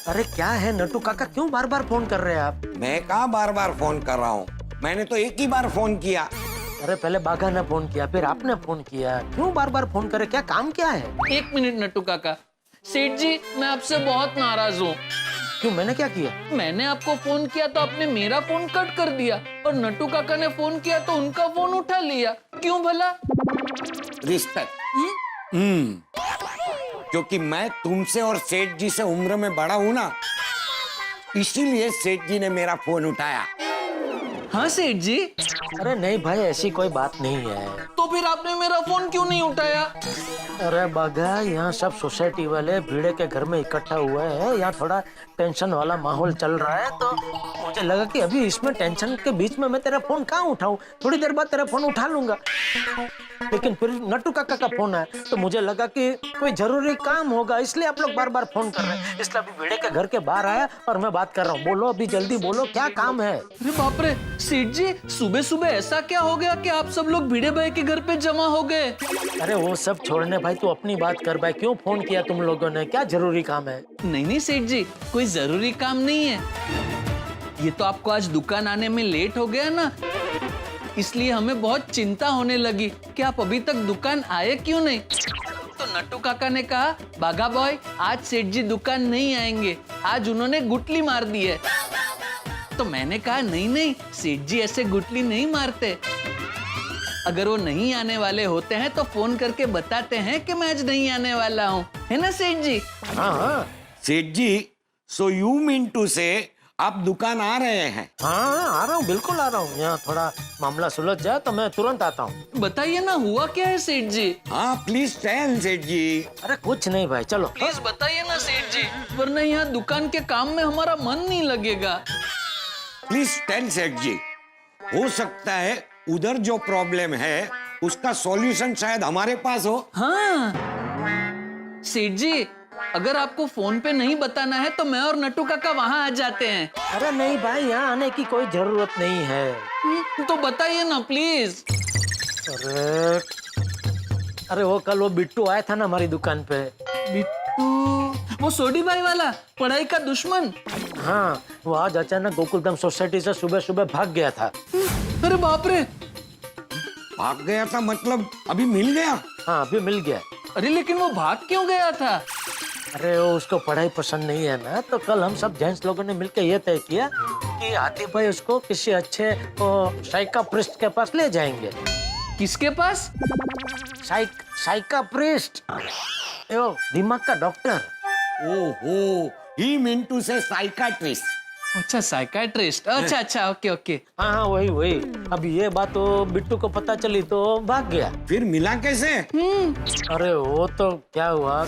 अरे क्या है नट्टू काका, क्यों बार बार फोन कर रहे हैं आप? मैं कहाँ बार बार फोन कर रहा हूँ, मैंने तो एक ही बार फोन किया। अरे पहले बाघा ने फोन किया, फिर आपने फोन किया, क्यों बार बार फोन करे? क्या काम क्या है? एक मिनट नट्टू काका। सेठ जी, मैं आपसे बहुत नाराज हूँ। क्यों, मैंने क्या किया? मैंने आपको फोन किया तो आपने मेरा फोन कट कर दिया, और नट्टू काका ने फोन किया तो उनका फोन उठा लिया। क्यों भला? रिस्पेक्ट। क्योंकि मैं तुमसे और सेठ जी से उम्र में बड़ा हूं ना, इसीलिए सेठ जी ने मेरा फोन उठाया। हाँ सेठ जी। अरे नहीं भाई, ऐसी कोई बात नहीं है। तो फिर आपने मेरा फोन क्यों नहीं उठाया? अरे बाघा, यहाँ सब सोसाइटी वाले भीड़े के घर में इकट्ठा हुए हैं, यहाँ थोड़ा टेंशन वाला माहौल चल रहा है, तो मुझे लगा कि अभी इसमें टेंशन के बीच में मैं तेरा फोन कहाँ उठाऊं, थोड़ी देर बाद तेरा फोन उठा लूंगा। लेकिन फिर नट्टू काका का फोन आया तो मुझे लगा कि कोई जरूरी काम होगा, इसलिए आप लोग बार बार फोन कर रहे हैं। इसलिए अभी भीड़े के घर के बाहर आया और मैं बात कर रहा हूँ। बोलो, अभी जल्दी बोलो, क्या काम है? अरे बाप रे सेठ जी, सुबह सुबह ऐसा क्या हो गया कि आप सब लोग भिड़े भाई के घर पे जमा हो गए? अरे वो सब छोड़ने भाई, तू अपनी बात कर भाई। क्यों फोन किया तुम लोगों ने, क्या जरूरी काम है? नहीं नहीं सेठ जी, कोई जरूरी काम नहीं है। ये तो आपको आज दुकान आने में लेट हो गया ना, इसलिए हमें बहुत चिंता होने लगी कि आप अभी तक दुकान आए क्यों नहीं। तो नट्टू काका ने कहा, बाघा बॉय आज सेठ जी दुकान नहीं आएंगे, आज उन्होंने गुटली मार दी है। तो मैंने कहा नहीं नहीं, सेठ जी ऐसे गुटली नहीं मारते। अगर वो नहीं आने वाले होते हैं तो फोन करके बताते हैं कि मैं आज नहीं आने वाला हूँ, है ना सेठ जी? हाँ हाँ सेठ जी, सो यू मीन टू से आप दुकान आ रहे हैं? हाँ, आ रहा हूँ, बिल्कुल आ रहा हूँ। यहाँ थोड़ा मामला सुलझ जाए तो मैं तुरंत आता हूँ। बताइए ना, हुआ क्या है सेठ जी? हाँ प्लीज टेल सेठ जी। अरे कुछ नहीं भाई, चलो। प्लीज बताइए ना सेठ जी, वरना यहाँ दुकान के काम में हमारा मन नहीं लगेगा। प्लीज टेल सेठ जी। हो सकता है उधर जो प्रॉब्लम है उसका सॉल्यूशन शायद हमारे पास हो। हाँ सेठ जी, अगर आपको फोन पे नहीं बताना है तो मैं और नट्टू काका वहाँ आ जाते हैं। अरे नहीं भाई, यहाँ आने की कोई जरूरत नहीं है। तो बताइए ना प्लीज। अरे अरे वो कल वो बिट्टू आया था ना हमारी दुकान पे। बिट्टू, वो सोडी भाई वाला, पढ़ाई का दुश्मन? हाँ, वो आज अचानक गोकुलधाम सोसाइटी से सुबह सुबह भाग गया था। अरे बाप रे। भाग गया था मतलब अभी मिल गया? हाँ, अभी मिल गया। अरे लेकिन वो भाग क्यों गया था? अरे वो उसको पढ़ाई पसंद नहीं है ना, तो कल हम सब जेंट्स लोगों ने मिलकर ये तय किया कि हाथी भाई उसको किसी अच्छे साइकाप्रिस्ट के पास ले जाएंगे। किसके पास? साइकाप्रिस्ट, दिमाग का डॉक्टर। ओहो, ही मीन टू से साइकाट्रिस्ट। अच्छा साइकाट्रिस्ट, अच्छा अच्छा, ओके ओके। हाँ हाँ, वही वही। अब ये बात तो बिट्टू को पता चली तो भाग गया। फिर मिला कैसे? अरे वो तो क्या हुआ,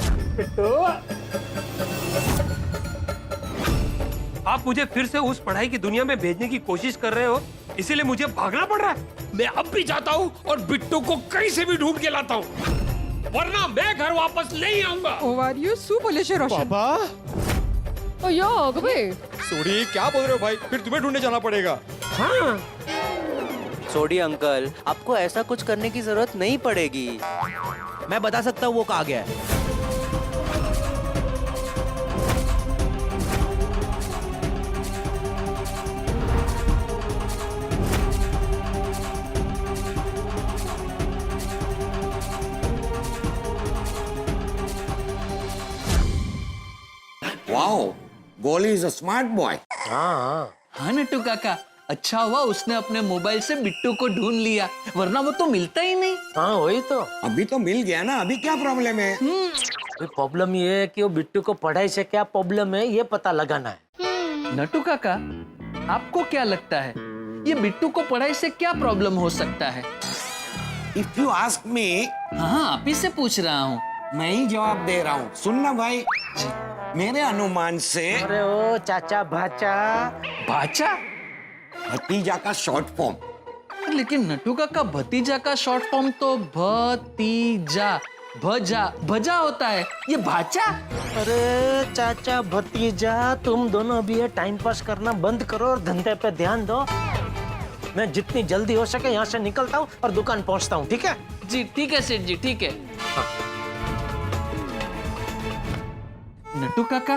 आप मुझे फिर से उस पढ़ाई की दुनिया में भेजने की कोशिश कर रहे हो, इसीलिए मुझे भागना पड़ रहा है। मैं अब भी जाता हूँ और बिट्टू को कहीं से भी ढूंढ के लाता हूँ, वरना मैं घर वापस नहीं आऊंगा। सोडी, क्या बोल रहे हो भाई? फिर तुम्हें ढूंढने जाना पड़ेगा। हाँ सोडी अंकल, आपको ऐसा कुछ करने की जरूरत नहीं पड़ेगी। मैं बता सकता हूँ वो कहाँ गया है। वाओ, गोली इज अ स्मार्ट बॉय। हाँ हाँ नट्टू काका, अच्छा हुआ उसने अपने मोबाइल से बिट्टू को ढूंढ लिया, वरना वो तो मिलता ही नहीं। हाँ, वही तो। अभी तो मिल गया ना, अभी क्या प्रॉब्लम है? प्रॉब्लम ये है कि वो बिट्टू को पढ़ाई से क्या प्रॉब्लम है ये पता लगाना है। नट्टू काका, आपको क्या लगता है ये बिट्टू को पढ़ाई से क्या प्रॉब्लम हो सकता है? इफ यू आस्क मी, हाँ आप ही से पूछ रहा हूँ। मैं ही जवाब दे रहा हूँ। सुनना भाई, मेरे अनुमान से अरे ओ चाचा भाचा। भाचा? भतीजा का शॉर्ट फॉर्म। लेकिन नट्टू काका, भतीजा का शॉर्ट फॉर्म तो भतीजा, भजा भजा होता है, ये भाचा? अरे चाचा भतीजा, तुम दोनों भी ये टाइम पास करना बंद करो और धंधे पे ध्यान दो। मैं जितनी जल्दी हो सके यहाँ से निकलता हूँ और दुकान पहुँचता हूँ, ठीक है? जी ठीक है सेठ जी, ठीक है। नट्टू काका,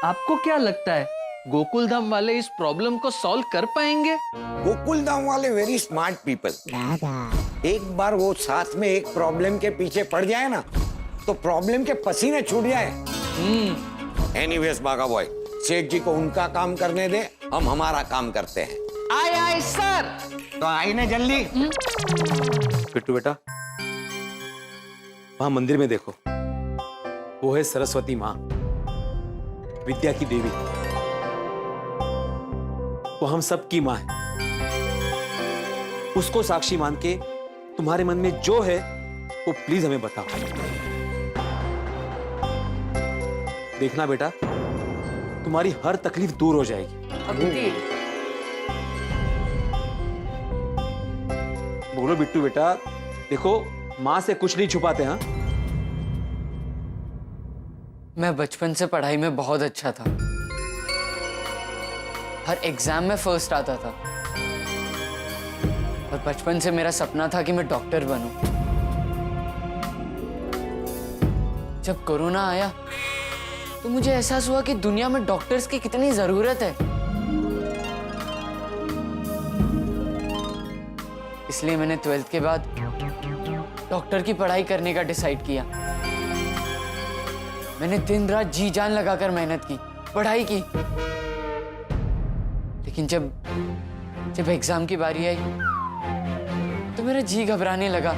आपको क्या लगता है गोकुल धाम वाले इस प्रॉब्लम को सॉल्व कर पाएंगे? गोकुल धाम वाले वेरी स्मार्ट पीपल। एक बार वो साथ में एक प्रॉब्लम के पीछे पड़ जाए ना तो प्रॉब्लम के पसीने छूट जाए। एनीवेज बागा बॉय, सेठ जी को उनका काम करने दे, हम हमारा काम करते हैं। आए आए सर। तो आई ना जल्दी। बिट्टू बेटा, वहां मंदिर में देखो, वो है सरस्वती माँ, विद्या की देवी। वो हम सब की माँ है। उसको साक्षी मान के तुम्हारे मन में जो है वो प्लीज हमें बताओ। देखना बेटा, तुम्हारी हर तकलीफ दूर हो जाएगी। बोलो बिट्टू बेटा, देखो माँ से कुछ नहीं छुपाते। हाँ, मैं बचपन से पढ़ाई में बहुत अच्छा था। हर एग्जाम में फर्स्ट आता था और बचपन से मेरा सपना था कि मैं डॉक्टर बनूं। जब कोरोना आया तो मुझे एहसास हुआ कि दुनिया में डॉक्टर्स की कितनी जरूरत है। इसलिए मैंने 12th के बाद डॉक्टर की पढ़ाई करने का डिसाइड किया। मैंने दिन रात जी जान लगाकर मेहनत की, पढ़ाई की। लेकिन जब एग्जाम की बारी आई तो मेरा जी घबराने लगा।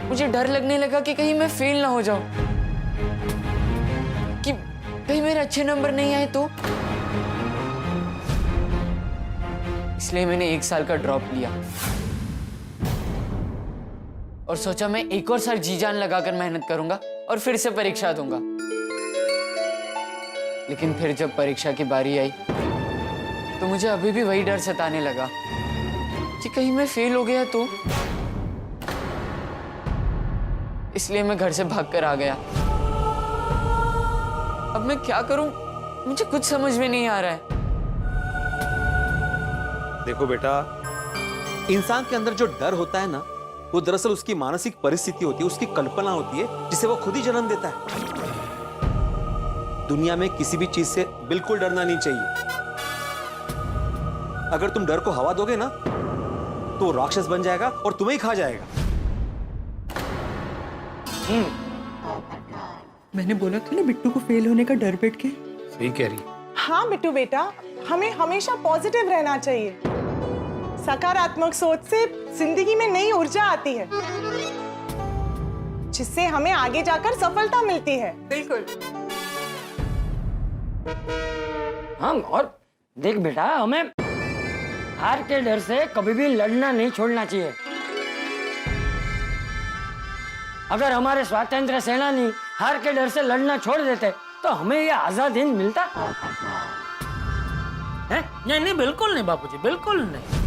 मुझे डर लगने लगा कि कहीं मैं फेल ना हो जाऊं, कि कहीं मेरे अच्छे नंबर नहीं आए तो। इसलिए मैंने 1 साल का ड्रॉप लिया और सोचा मैं एक और साल जी जान लगाकर मेहनत करूंगा और फिर से परीक्षा दूंगा। लेकिन फिर जब परीक्षा की बारी आई तो मुझे अभी भी वही डर सताने लगा कि कहीं मैं फेल हो गया तो। इसलिए मैं घर से भागकर आ गया। अब मैं क्या करूं, मुझे कुछ समझ में नहीं आ रहा है। देखो बेटा, इंसान के अंदर जो डर होता है ना, वो दरअसल उसकी मानसिक परिस्थिति होती है, उसकी कल्पना होती है, जिसे वो खुद ही जन्म देता है। दुनिया में किसी भी चीज से बिल्कुल डरना नहीं चाहिए। अगर तुम डर को हवा दोगे ना तो वो राक्षस बन जाएगा और तुम्हें ही खा जाएगा। मैंने बोला था ना बिट्टू को फेल होने का डर बैठ के। सही कह रही। हाँ बिट्टू बेटा, हमें हमेशा पॉजिटिव रहना चाहिए। सकारात्मक सोच से जिंदगी में नई ऊर्जा आती है, जिससे हमें आगे जाकर सफलता मिलती है। बिल्कुल। हम और देख बेटा, हमें हार के डर से कभी भी लड़ना नहीं छोड़ना चाहिए। अगर हमारे स्वातंत्र सेनानी हार के डर से लड़ना छोड़ देते तो हमें ये आजाद हिंद मिलता है? नहीं नहीं, बिल्कुल नहीं बापूजी, बिल्कुल नहीं।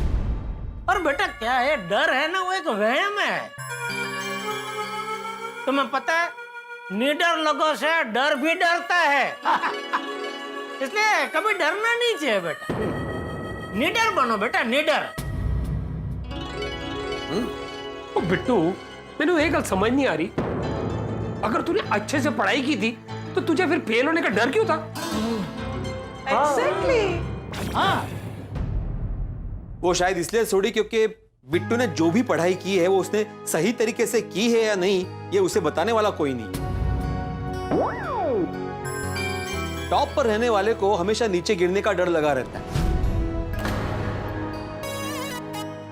और बेटा क्या है, डर है ना, वो एक वहम है। तुम्हें पता है, निडर लोगों से डर भी डरता है। इसलिए कभी डरना नहीं चाहिए बेटा। निडर बनो बेटा, निडर। ओ बिट्टू, मैंने एक गल समझ नहीं आ रही। अगर तूने अच्छे से पढ़ाई की थी तो तुझे फिर फेल होने का डर क्यों था? एग्जैक्टली। हाँ, वो शायद इसलिए छोड़ी क्योंकि बिट्टू ने जो भी पढ़ाई की है वो उसने सही तरीके से की है या नहीं, ये उसे बताने वाला कोई नहीं। टॉप पर रहने वाले को हमेशा नीचे गिरने का डर लगा रहता है,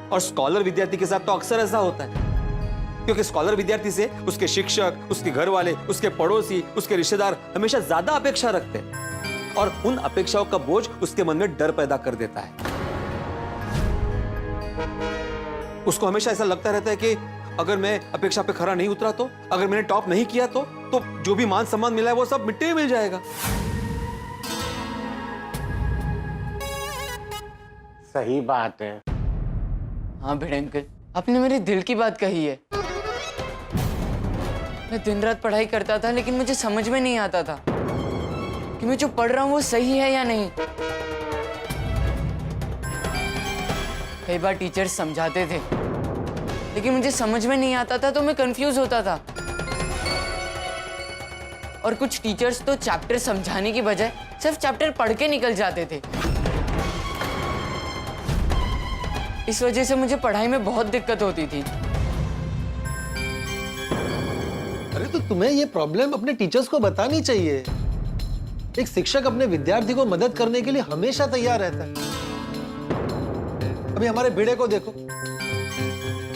और स्कॉलर विद्यार्थी के साथ तो अक्सर ऐसा होता है, क्योंकि स्कॉलर विद्यार्थी से उसके शिक्षक, उसके घर वाले, उसके पड़ोसी, उसके रिश्तेदार हमेशा ज्यादा अपेक्षा रखते हैं, और उन अपेक्षाओं का बोझ उसके मन में डर पैदा कर देता है। उसको हमेशा ऐसा लगता रहता है कि अगर मैं अपेक्षा पे खरा नहीं उतरा तो, अगर मैंने टॉप नहीं किया तो जो भी मान सम्मान मिला है वो सब मिट्टी में मिल जाएगा। सही बात है। हाँ भिड़े अंकल, आपने मेरे दिल की बात कही है। मैं दिन रात पढ़ाई करता था, लेकिन मुझे समझ में नहीं आता था कि मैं जो पढ़ रहा हूँ वो सही है या नहीं। कई बार टीचर्स समझाते थे, लेकिन मुझे समझ में नहीं आता था, तो मैं कंफ्यूज होता था। और कुछ टीचर्स तो चैप्टर समझाने की बजाय सिर्फ चैप्टर पढ़ के निकल जाते थे। इस वजह से मुझे पढ़ाई में बहुत दिक्कत होती थी। अरे तो तुम्हें ये प्रॉब्लम अपने टीचर्स को बतानी चाहिए। एक शिक्षक अपने विद्यार्थी को मदद करने के लिए हमेशा तैयार रहता है। अभी हमारे भिड़े को देखो,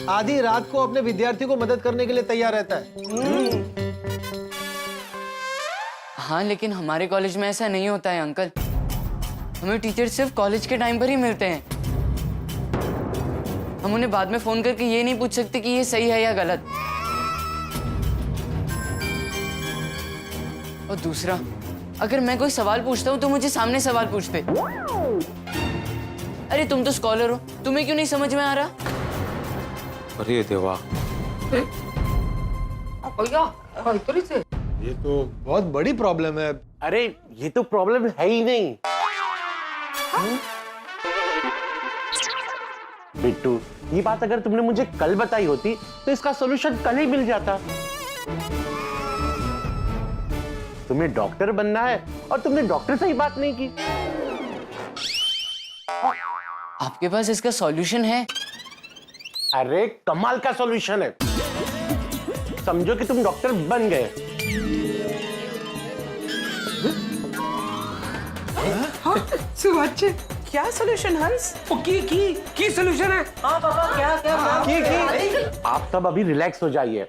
आधी रात को अपने विद्यार्थी को मदद करने के लिए तैयार रहता है। हाँ, लेकिन हमारे कॉलेज में ऐसा नहीं होता है अंकल। हमें टीचर सिर्फ कॉलेज के टाइम पर ही मिलते हैं। हम उन्हें बाद में फोन करके ये नहीं पूछ सकते कि ये सही है या गलत। और दूसरा, अगर मैं कोई सवाल पूछता हूँ तो मुझे सामने सवाल पूछते। अरे तुम तो स्कॉलर हो, तुम्हें क्यों नहीं समझ में आ रहा? अरे देवा, ये तो बहुत बड़ी प्रॉब्लम है। अरे ये तो प्रॉब्लम है ही नहीं। बिट्टू, ये बात अगर तुमने मुझे कल बताई होती तो इसका सॉल्यूशन कल ही मिल जाता। तुम्हें डॉक्टर बनना है और तुमने डॉक्टर से ही बात नहीं की। आपके पास इसका सॉल्यूशन है? अरे कमाल का सॉल्यूशन है। समझो कि तुम डॉक्टर बन गए। सुभाष, क्या सॉल्यूशन हंस? ओ, की सॉल्यूशन है। हाँ पापा, क्या आप सब अभी रिलैक्स हो जाइए।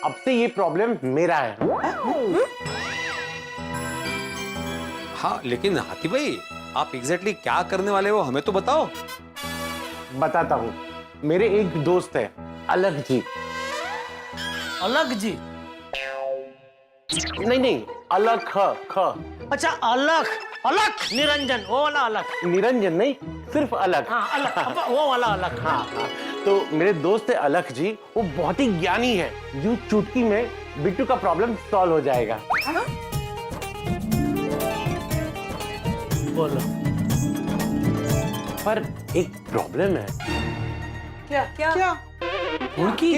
अब से ये प्रॉब्लम मेरा है। हाँ लेकिन हाथी भाई, आप एग्जैक्टली क्या करने वाले हो हमें तो बताओ। बताता हूँ। मेरे एक दोस्त है अलग जी। अलग जी? नहीं, अलग ख। अच्छा, अलग अलग निरंजन, वो वाला अलग। निरंजन नहीं, सिर्फ अलग। हाँ अलग, वो वाला अलग। हाँ। तो मेरे दोस्त है अलग जी, वो बहुत ही ज्ञानी है। यूं चुटकी में बिट्टू का प्रॉब्लम सॉल्व हो जाएगा। बोलो। पर एक प्रॉब्लम है। क्या? उनकी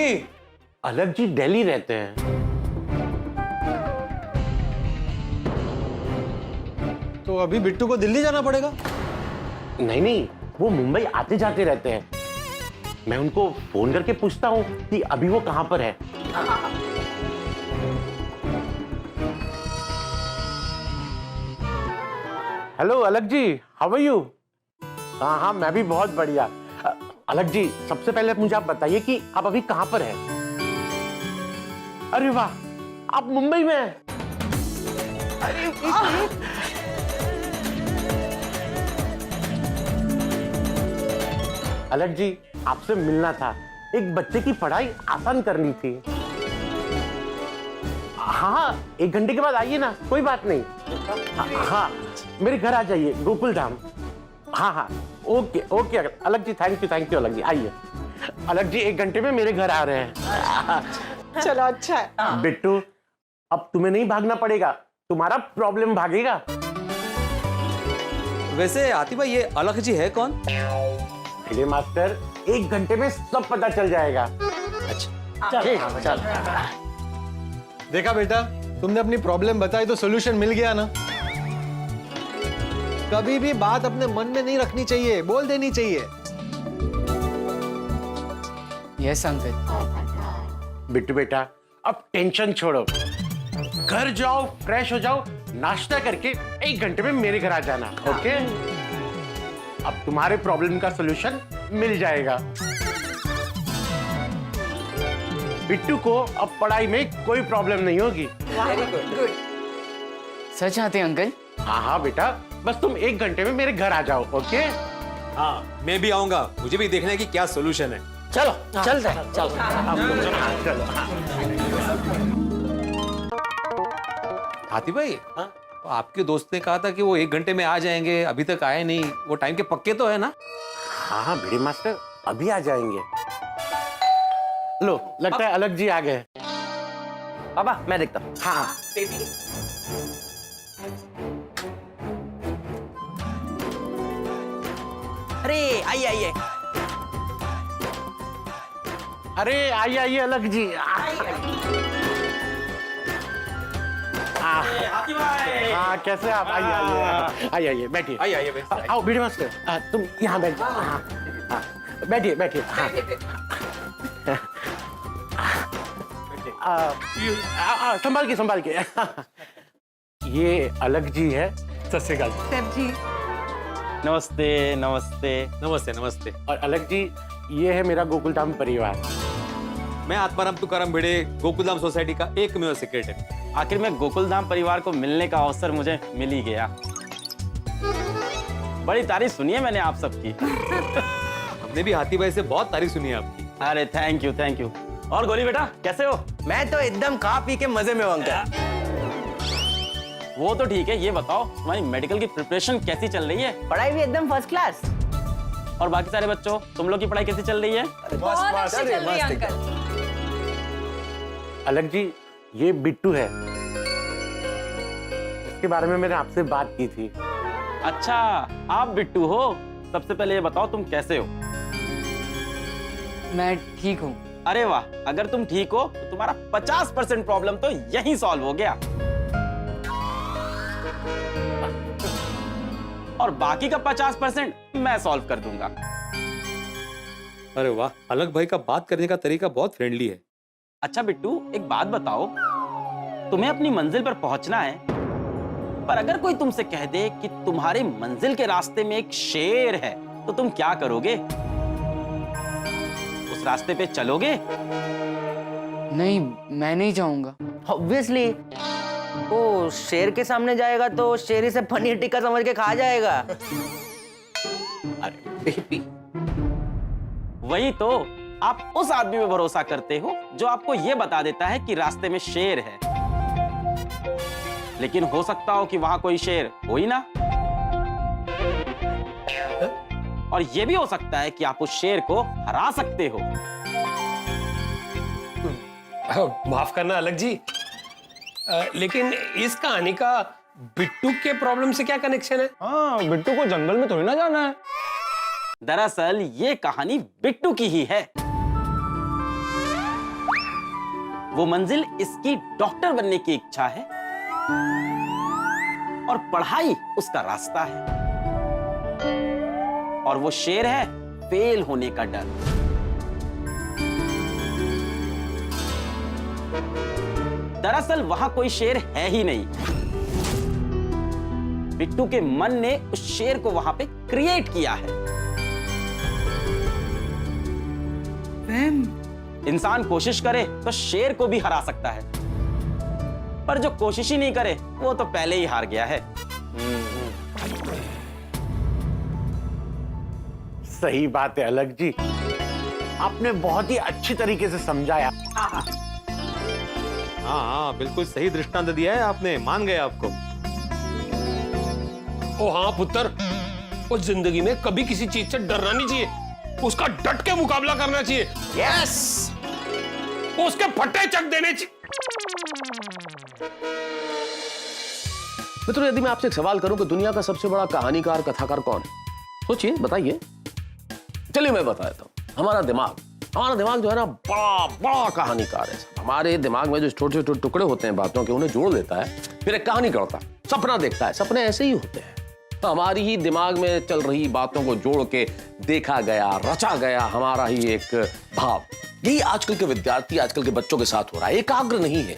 अलग जी दिल्ली रहते हैं। तो अभी बिट्टू को दिल्ली जाना पड़ेगा। नहीं, वो मुंबई आते जाते रहते हैं। मैं उनको फोन करके पूछता हूँ कि अभी वो कहाँ पर है। हेलो अलग जी, हाउ आर यू? हाँ, मैं भी बहुत बढ़िया। अलग जी, सबसे पहले मुझे आप बताइए कि आप अभी कहाँ पर हैं? अरे वाह, आप मुंबई में हैं। अलग जी, आपसे मिलना था। एक बच्चे की पढ़ाई आसान करनी थी। हाँ, 1 घंटे के बाद आइए ना, कोई बात नहीं। हाँ, मेरे घर आ जाइए, गोकुल धाम। हाँ, ओके अलग जी, थैंक यू अलग जी। आइए अलग जी, 1 घंटे में मेरे घर आ रहे हैं। चलो, अच्छा है। बिट्टू, अब तुम्हें नहीं भागना पड़ेगा, तुम्हारा प्रॉब्लम भागेगा। वैसे हाथी भाई, ये अलग जी है कौन? फिर मास्टर, 1 घंटे में सब पता चल जाएगा। अच्छा, चल। देखा बेटा, तुमने अपनी प्रॉब्लम बताई तो सॉल्यूशन मिल गया ना। कभी भी बात अपने मन में नहीं रखनी चाहिए, बोल देनी चाहिए। Yes uncle. बिट्टू बेटा, अब टेंशन छोड़ो, घर जाओ, फ्रेश हो जाओ, नाश्ता करके 1 घंटे में मेरे घर आ जाना। ओके? अब तुम्हारे प्रॉब्लम का सॉल्यूशन मिल जाएगा। बिट्टू को अब पढ़ाई में कोई प्रॉब्लम नहीं होगी। सच आते अंकल? हाँ बेटा, बस तुम 1 घंटे में मेरे घर आ जाओ। ओके? हाँ मैं भी आऊंगा, मुझे भी देखना है कि क्या सोल्यूशन है। चलो चलते हैं, चलो। हाथी भाई, आपके दोस्त ने कहा था कि वो 1 घंटे में आ जाएंगे, अभी तक आए नहीं। वो टाइम के पक्के तो है ना? हाँ भिड़े मास्टर, अभी आ जाएंगे। लो, लगता है अलग जी आ गए। पापा मैं देखता हूँ। हाँ। अरे आइए। अरे आइए अलग जी। हाँ कैसे आप आइए आइए आइए आइए बैठिए आइए आओ वीडियो मास्टर तुम यहाँ बैठ जाओ हाँ हाँ बैठिए बैठिए हाँ संभाल के ये अलग जी है सत श्री अकाल। जी नमस्ते नमस्ते नमस्ते नमस्ते। और अलग जी ये है मेरा गोकुलधाम परिवार। मैं आत्माराम तुकाराम भिड़े गोकुलधाम सोसाइटी का एकमेव सेक्रेटरी। आखिर में गोकुलधाम परिवार को मिलने का अवसर मुझे मिल ही गया। बड़ी तारीफ सुनी है मैंने आप सबकी। हमने भी हाथी भाई से बहुत तारीफ सुनी है आपकी। अरे थैंक यू। और गोली बेटा कैसे हो? मैं तो एकदम खा पी के मजे में हूं अंकल। वो तो ठीक है, ये बताओ तुम्हारी मेडिकल की प्रिपरेशन कैसी चल रही है? पढ़ाई भी एकदम फर्स्ट क्लास। और बाकी सारे बच्चों, तुम लोग की पढ़ाई कैसी चल रही है? बहुत अच्छी चल रही है अंकल। अलग जी ये बिट्टू है, इसके बारे में मैंने आपसे बात की थी। अच्छा आप बिट्टू हो। सबसे पहले ये बताओ तुम कैसे हो? मैं ठीक हूँ। अरे वाह, अगर तुम ठीक हो तो तुम्हारा 50% प्रॉब्लम तो यहीं सॉल्व हो गया। और बाकी का 50% मैं सॉल्व कर दूंगा। अरे वाह, अलग भाई का बात करने का तरीका बहुत फ्रेंडली है। अच्छा बिट्टू एक बात बताओ, तुम्हें अपनी मंजिल पर पहुंचना है, पर अगर कोई तुमसे कह दे कि तुम्हारी मंजिल के रास्ते में एक शेर है तो तुम क्या करोगे? उस रास्ते पे चलोगे? नहीं मैं नहीं जाऊंगा। ऑब्वियसली वो शेर के सामने जाएगा तो शेर इसे पनीर टिक्का समझ के खा जाएगा। अरे बेबी, वही तो, आप उस आदमी पे भरोसा करते हो जो आपको यह बता देता है कि रास्ते में शेर है, लेकिन हो सकता हो कि वहां कोई शेर हो ही ना। और यह भी हो सकता है कि आप उस शेर को हरा सकते हो। माफ करना अलग जी, लेकिन इस कहानी का बिट्टू के प्रॉब्लम से क्या कनेक्शन है? हाँ, बिट्टू को जंगल में थोड़ी ना जाना है। दरअसल ये कहानी बिट्टू की ही है। वो मंजिल इसकी डॉक्टर बनने की इच्छा है और पढ़ाई उसका रास्ता है, और वो शेर है फेल होने का डर। दरअसल वहां कोई शेर है ही नहीं। बिट्टू के मन ने उस शेर को वहां पे क्रिएट किया है। इंसान कोशिश करे तो शेर को भी हरा सकता है, पर जो कोशिश ही नहीं करे वो तो पहले ही हार गया है। सही बात है अलग जी, आपने बहुत ही अच्छी तरीके से समझाया। हाँ, बिल्कुल सही दृष्टांत दिया है आपने, मान गए आपको। ओ हाँ पुत्र, उस जिंदगी में कभी किसी चीज से डरना नहीं चाहिए, उसका डट के मुकाबला करना चाहिए। यस, उसके फट्टे चक देने चाहिए। मित्रों, यदि मैं आपसे एक सवाल करूं कि दुनिया का सबसे बड़ा कहानीकार कथाकार कौन है, सोचिए, बताइए। चलिए मैं बता देता हूं। हमारा दिमाग जो है ना, बड़ा बड़ा कहानीकार है। हमारे दिमाग में जो छोटे छोटे टुकड़े होते हैं बातों के, उन्हें जोड़ देता है, फिर एक कहानी करता है, सपना देखता है। सपने ऐसे ही होते हैं, तो हमारी ही दिमाग में चल रही बातों को जोड़ के देखा गया, रचा गया हमारा ही एक भाव। यही आजकल के विद्यार्थी, आजकल के बच्चों के साथ हो रहा है। एकाग्र नहीं है,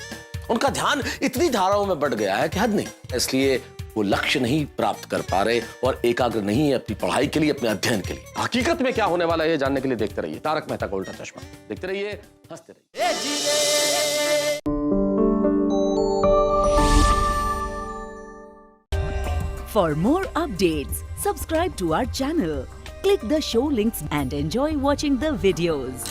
उनका ध्यान इतनी धाराओं में बढ़ गया है कि हद नहीं, इसलिए वो लक्ष्य नहीं प्राप्त कर पा रहे और एकाग्र नहीं है अपनी पढ़ाई के लिए, अपने अध्ययन के लिए। हकीकत में क्या होने वाला है जानने के लिए देखते रहिए तारक मेहता का उल्टा चश्मा। देखते रहिए, हंसते रहिए। For more updates, subscribe to our channel, click the show links and enjoy watching the videos.